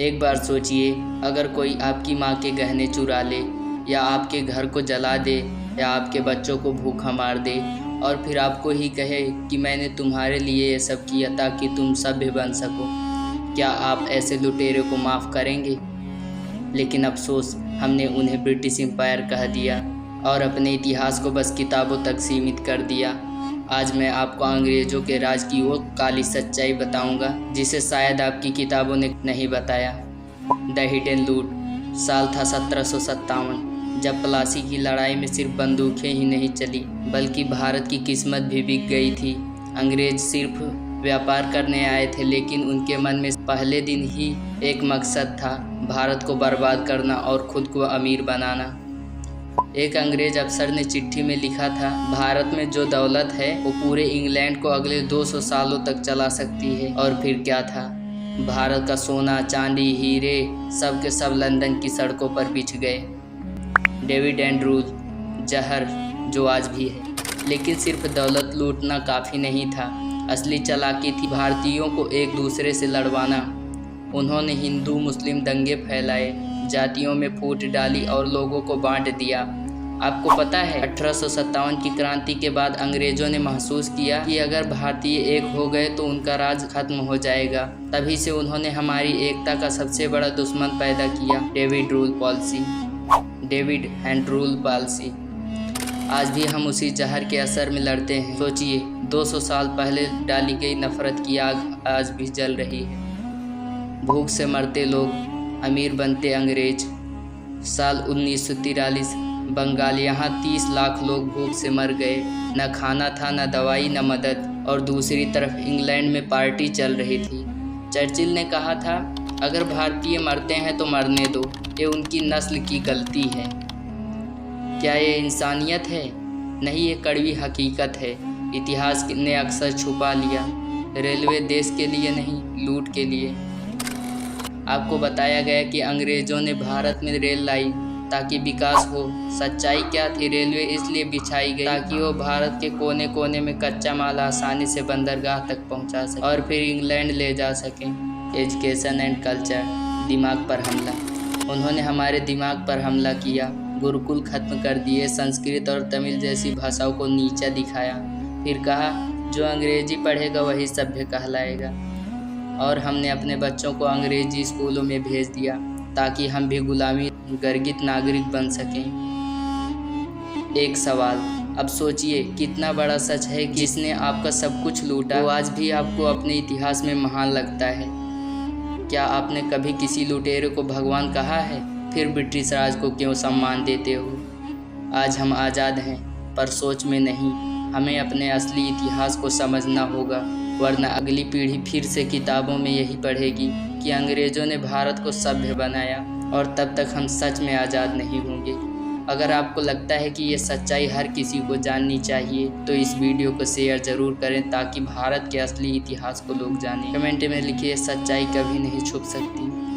एक बार सोचिए, अगर कोई आपकी माँ के गहने चुरा ले, या आपके घर को जला दे, या आपके बच्चों को भूखा मार दे और फिर आपको ही कहे कि मैंने तुम्हारे लिए ये सब किया ताकि तुम सभ्य बन सको, क्या आप ऐसे लुटेरे को माफ़ करेंगे? लेकिन अफसोस, हमने उन्हें ब्रिटिश एम्पायर कह दिया और अपने इतिहास को बस किताबों तक सीमित कर दिया। आज मैं आपको अंग्रेज़ों के राज की वो काली सच्चाई बताऊंगा जिसे शायद आपकी किताबों ने नहीं बताया। द हिडन लूट। साल था 1757, जब प्लासी की लड़ाई में सिर्फ बंदूकें ही नहीं चली बल्कि भारत की किस्मत भी बिक गई थी। अंग्रेज सिर्फ व्यापार करने आए थे, लेकिन उनके मन में पहले दिन ही एक मकसद था, भारत को बर्बाद करना और ख़ुद को अमीर बनाना। एक अंग्रेज अफसर ने चिट्ठी में लिखा था, भारत में जो दौलत है वो पूरे इंग्लैंड को अगले 200 सालों तक चला सकती है। और फिर क्या था, भारत का सोना, चांदी, हीरे सब के सब लंदन की सड़कों पर बिछ गए। डेविड एंड रूल, जहर जो आज भी है। लेकिन सिर्फ दौलत लूटना काफ़ी नहीं था, असली चालाकी थी भारतीयों को एक दूसरे से लड़वाना। उन्होंने हिंदू मुस्लिम दंगे फैलाए, जातियों में फूट डाली और लोगों को बांट दिया। आपको पता है, 1857 की क्रांति के बाद अंग्रेज़ों ने महसूस किया कि अगर भारतीय एक हो गए तो उनका राज खत्म हो जाएगा। तभी से उन्होंने हमारी एकता का सबसे बड़ा दुश्मन पैदा किया, डेविड एंड रूल पॉलिसी। आज भी हम उसी जहर के असर में लड़ते हैं। सोचिए, 200 साल पहले डाली गई नफरत की आग आज भी जल रही है। भूख से मरते लोग, अमीर बनते अंग्रेज। साल 1943 बंगाल, यहाँ 30 लाख लोग भूख से मर गए। न खाना था, न दवाई, न मदद। और दूसरी तरफ इंग्लैंड में पार्टी चल रही थी। चर्चिल ने कहा था, अगर भारतीय मरते हैं तो मरने दो, ये उनकी नस्ल की गलती है। क्या ये इंसानियत है? नहीं, ये कड़वी हकीकत है। इतिहास ने अक्सर छुपा लिया। रेलवे देश के लिए नहीं, लूट के लिए। आपको बताया गया कि अंग्रेज़ों ने भारत में रेल लाई ताकि विकास हो। सच्चाई क्या थी? रेलवे इसलिए बिछाई गई ताकि वो भारत के कोने कोने में कच्चा माल आसानी से बंदरगाह तक पहुंचा सके और फिर इंग्लैंड ले जा सकें। एजुकेशन एंड कल्चर, दिमाग पर हमला। उन्होंने हमारे दिमाग पर हमला किया, गुरुकुल खत्म कर दिए, संस्कृत और तमिल जैसी भाषाओं को नीचा दिखाया। फिर कहा, जो अंग्रेजी पढ़ेगा वही सभ्य कहलाएगा। और हमने अपने बच्चों को अंग्रेजी स्कूलों में भेज दिया ताकि हम भी गुलामी गर्गित नागरिक बन सकें। एक सवाल, अब सोचिए, कितना बड़ा सच है कि जिसने आपका सब कुछ लूटा वो आज भी आपको अपने इतिहास में महान लगता है। क्या आपने कभी किसी लुटेरे को भगवान कहा है? फिर ब्रिटिश राज को क्यों सम्मान देते हो? आज हम आज़ाद हैं, पर सोच में नहीं। हमें अपने असली इतिहास को समझना होगा, वरना अगली पीढ़ी फिर से किताबों में यही पढ़ेगी कि अंग्रेज़ों ने भारत को सभ्य बनाया, और तब तक हम सच में आज़ाद नहीं होंगे। अगर आपको लगता है कि ये सच्चाई हर किसी को जाननी चाहिए तो इस वीडियो को शेयर ज़रूर करें ताकि भारत के असली इतिहास को लोग जानें। कमेंट में लिखिए, सच्चाई कभी नहीं छुप सकती।